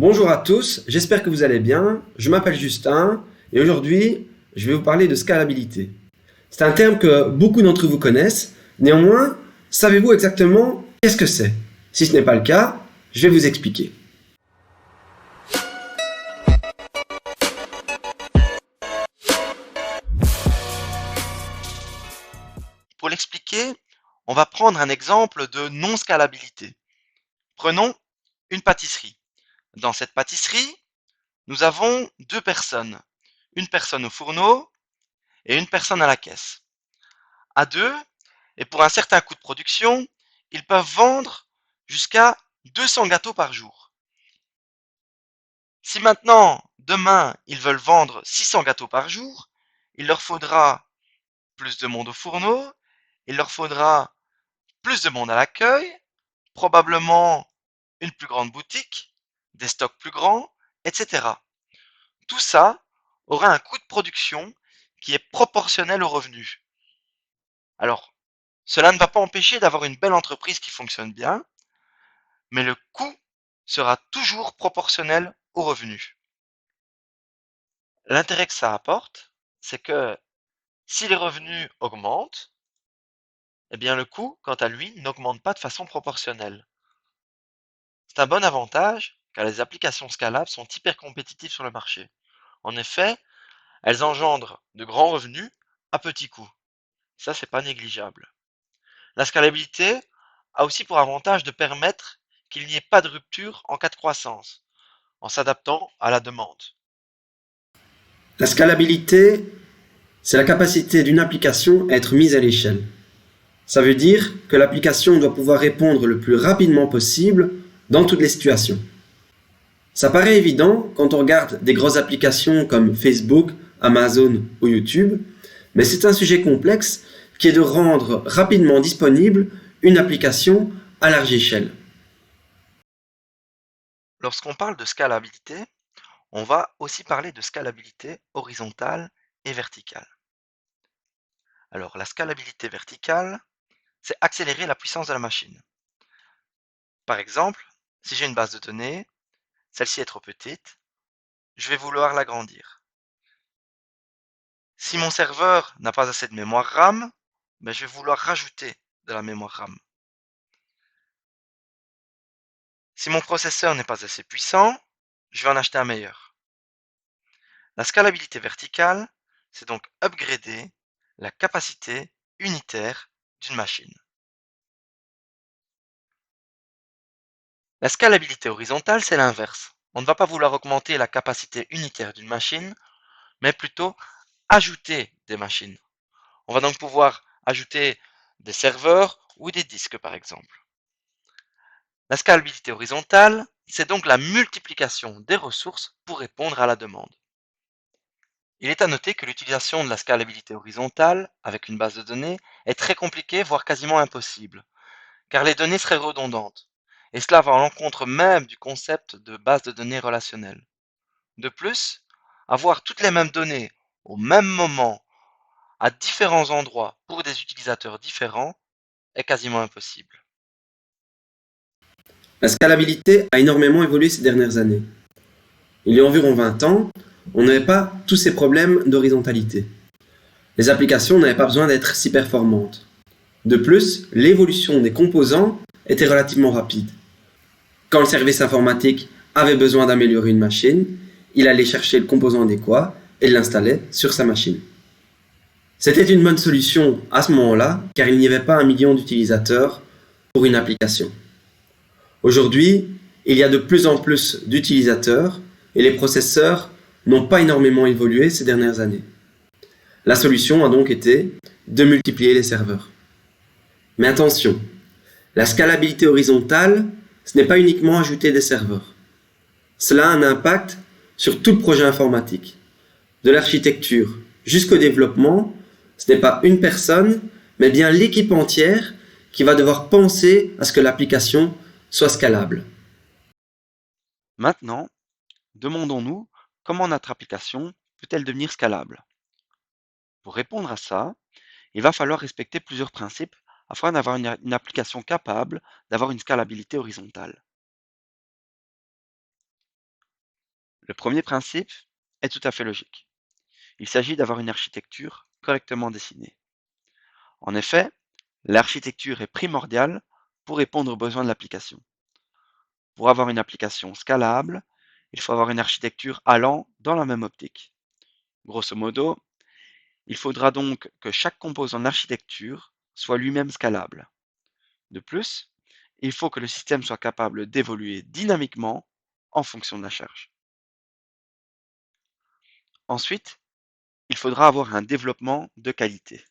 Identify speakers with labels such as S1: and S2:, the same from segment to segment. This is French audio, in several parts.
S1: Bonjour à tous, j'espère que vous allez bien. Je m'appelle Justin et aujourd'hui, je vais vous parler de scalabilité. C'est un terme que beaucoup d'entre vous connaissent. Néanmoins, savez-vous exactement qu'est-ce que c'est? Si ce n'est pas le cas, je vais vous expliquer.
S2: Pour l'expliquer, on va prendre un exemple de non-scalabilité. Prenons une pâtisserie. Dans cette pâtisserie, nous avons deux personnes. Une personne au fourneau et une personne à la caisse. À deux, et pour un certain coût de production, ils peuvent vendre jusqu'à 200 gâteaux par jour. Si maintenant, demain, ils veulent vendre 600 gâteaux par jour, il leur faudra plus de monde au fourneau, il leur faudra plus de monde à l'accueil, probablement une plus grande boutique, des stocks plus grands, etc. Tout ça aura un coût de production qui est proportionnel au revenu. Alors, cela ne va pas empêcher d'avoir une belle entreprise qui fonctionne bien, mais le coût sera toujours proportionnel au revenu. L'intérêt que ça apporte, c'est que si les revenus augmentent, eh bien le coût, quant à lui, n'augmente pas de façon proportionnelle. C'est un bon avantage car les applications scalables sont hyper compétitives sur le marché. En effet, elles engendrent de grands revenus à petits coûts. Ça, c'est pas négligeable. La scalabilité a aussi pour avantage de permettre qu'il n'y ait pas de rupture en cas de croissance, en s'adaptant à la demande.
S1: La scalabilité, c'est la capacité d'une application à être mise à l'échelle. Ça veut dire que l'application doit pouvoir répondre le plus rapidement possible dans toutes les situations. Ça paraît évident quand on regarde des grosses applications comme Facebook, Amazon ou YouTube, mais c'est un sujet complexe qui est de rendre rapidement disponible une application à large échelle.
S2: Lorsqu'on parle de scalabilité, on va aussi parler de scalabilité horizontale et verticale. Alors, la scalabilité verticale, c'est accélérer la puissance de la machine. Par exemple, si j'ai une base de données, celle-ci est trop petite, je vais vouloir l'agrandir. Si mon serveur n'a pas assez de mémoire RAM, ben je vais vouloir rajouter de la mémoire RAM. Si mon processeur n'est pas assez puissant, je vais en acheter un meilleur. La scalabilité verticale, c'est donc upgrader la capacité unitaire d'une machine. La scalabilité horizontale, c'est l'inverse. On ne va pas vouloir augmenter la capacité unitaire d'une machine, mais plutôt ajouter des machines. On va donc pouvoir ajouter des serveurs ou des disques par exemple. La scalabilité horizontale, c'est donc la multiplication des ressources pour répondre à la demande. Il est à noter que l'utilisation de la scalabilité horizontale avec une base de données est très compliquée, voire quasiment impossible, car les données seraient redondantes, et cela va à l'encontre même du concept de base de données relationnelle. De plus, avoir toutes les mêmes données au même moment, à différents endroits pour des utilisateurs différents, est quasiment impossible.
S1: La scalabilité a énormément évolué ces dernières années. Il y a environ 20 ans, on n'avait pas tous ces problèmes d'horizontalité. Les applications n'avaient pas besoin d'être si performantes. De plus, l'évolution des composants était relativement rapide. Quand le service informatique avait besoin d'améliorer une machine, il allait chercher le composant adéquat et l'installait sur sa machine. C'était une bonne solution à ce moment-là, car il n'y avait pas 1 million d'utilisateurs pour une application. Aujourd'hui, il y a de plus en plus d'utilisateurs et les processeurs n'ont pas énormément évolué ces dernières années. La solution a donc été de multiplier les serveurs. Mais attention, la scalabilité horizontale, ce n'est pas uniquement ajouter des serveurs. Cela a un impact sur tout le projet informatique. De l'architecture jusqu'au développement, ce n'est pas une personne, mais bien l'équipe entière qui va devoir penser à ce que l'application soit scalable.
S2: Maintenant, demandons-nous comment notre application peut-elle devenir scalable. Pour répondre à ça, il va falloir respecter plusieurs principes afin d'avoir une application capable d'avoir une scalabilité horizontale. Le premier principe est tout à fait logique. Il s'agit d'avoir une architecture correctement dessinée. En effet, l'architecture est primordiale pour répondre aux besoins de l'application. Pour avoir une application scalable, il faut avoir une architecture allant dans la même optique. Grosso modo, il faudra donc que chaque composant de l'architecture soit lui-même scalable. De plus, il faut que le système soit capable d'évoluer dynamiquement en fonction de la charge. Ensuite, il faudra avoir un développement de qualité.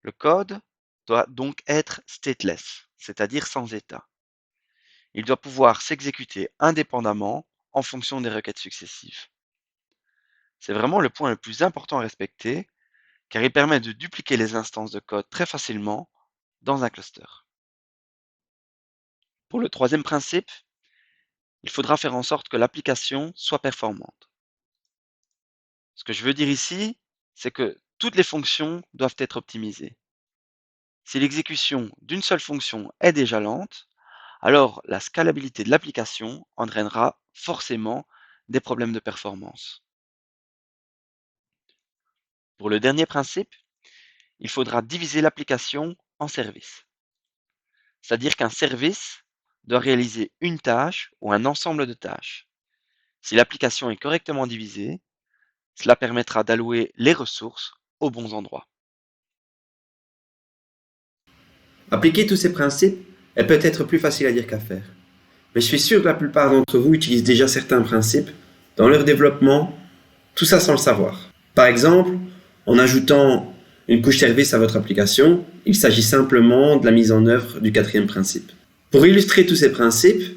S2: Le code doit donc être stateless, c'est-à-dire sans état. Il doit pouvoir s'exécuter indépendamment en fonction des requêtes successives. C'est vraiment le point le plus important à respecter, car il permet de dupliquer les instances de code très facilement dans un cluster. Pour le troisième principe, il faudra faire en sorte que l'application soit performante. Ce que je veux dire ici, c'est que toutes les fonctions doivent être optimisées. Si l'exécution d'une seule fonction est déjà lente, alors la scalabilité de l'application entraînera forcément des problèmes de performance. Pour le dernier principe, il faudra diviser l'application en services. C'est-à-dire qu'un service doit réaliser une tâche ou un ensemble de tâches. Si l'application est correctement divisée, cela permettra d'allouer les ressources aux bons endroits.
S1: Appliquer tous ces principes est peut-être plus facile à dire qu'à faire. Mais je suis sûr que la plupart d'entre vous utilisent déjà certains principes dans leur développement, tout ça sans le savoir. Par exemple, en ajoutant une couche service à votre application, il s'agit simplement de la mise en œuvre du quatrième principe. Pour illustrer tous ces principes,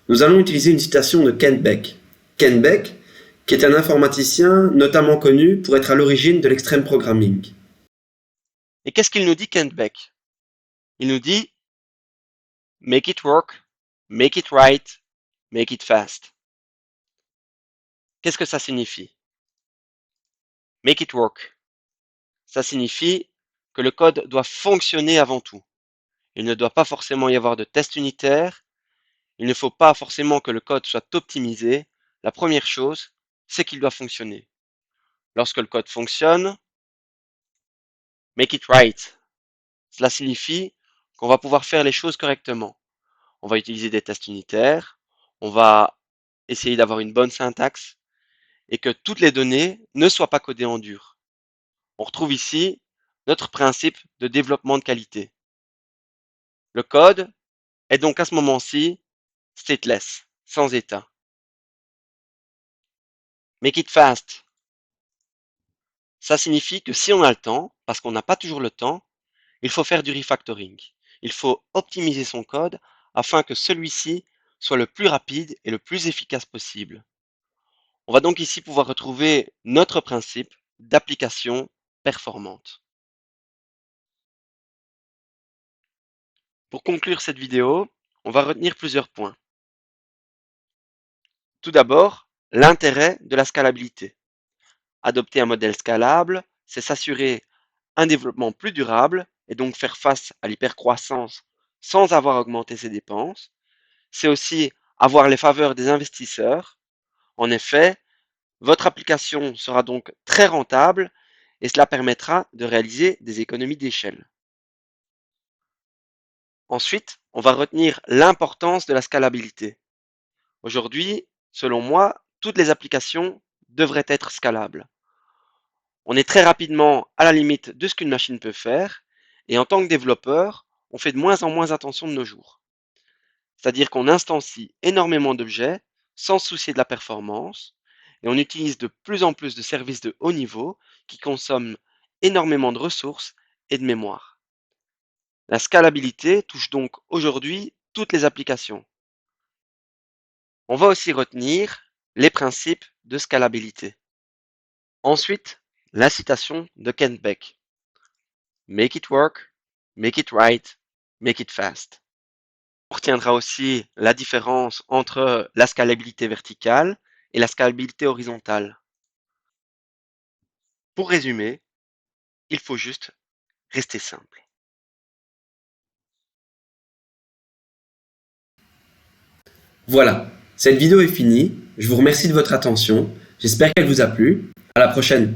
S1: nous allons utiliser une citation de Kent Beck. Kent Beck, qui est un informaticien notamment connu pour être à l'origine de l'extreme programming.
S2: Et qu'est-ce qu'il nous dit, Kent Beck? Il nous dit make it work, make it right, make it fast. Qu'est-ce que ça signifie? Make it work. Ça signifie que le code doit fonctionner avant tout. Il ne doit pas forcément y avoir de test unitaire. Il ne faut pas forcément que le code soit optimisé. La première chose, c'est qu'il doit fonctionner. Lorsque le code fonctionne, make it right. Cela signifie qu'on va pouvoir faire les choses correctement. On va utiliser des tests unitaires, on va essayer d'avoir une bonne syntaxe et que toutes les données ne soient pas codées en dur. On retrouve ici notre principe de développement de qualité. Le code est donc à ce moment-ci stateless, sans état. Make it fast. Ça signifie que si on a le temps, parce qu'on n'a pas toujours le temps, il faut faire du refactoring. Il faut optimiser son code afin que celui-ci soit le plus rapide et le plus efficace possible. On va donc ici pouvoir retrouver notre principe d'application performante. Pour conclure cette vidéo, on va retenir plusieurs points. Tout d'abord, l'intérêt de la scalabilité. Adopter un modèle scalable, c'est s'assurer un développement plus durable et donc faire face à l'hypercroissance sans avoir augmenté ses dépenses. C'est aussi avoir les faveurs des investisseurs. En effet, votre application sera donc très rentable et cela permettra de réaliser des économies d'échelle. Ensuite, on va retenir l'importance de la scalabilité. Aujourd'hui, selon moi, toutes les applications devraient être scalables. On est très rapidement à la limite de ce qu'une machine peut faire et en tant que développeur, on fait de moins en moins attention de nos jours. C'est-à-dire qu'on instancie énormément d'objets sans se soucier de la performance et on utilise de plus en plus de services de haut niveau qui consomment énormément de ressources et de mémoire. La scalabilité touche donc aujourd'hui toutes les applications. On va aussi retenir les principes de scalabilité. Ensuite, la citation de Kent Beck. Make it work, make it right, make it fast. On retiendra aussi la différence entre la scalabilité verticale et la scalabilité horizontale. Pour résumer, il faut juste rester simple.
S1: Voilà, cette vidéo est finie. Je vous remercie de votre attention. J'espère qu'elle vous a plu. À la prochaine.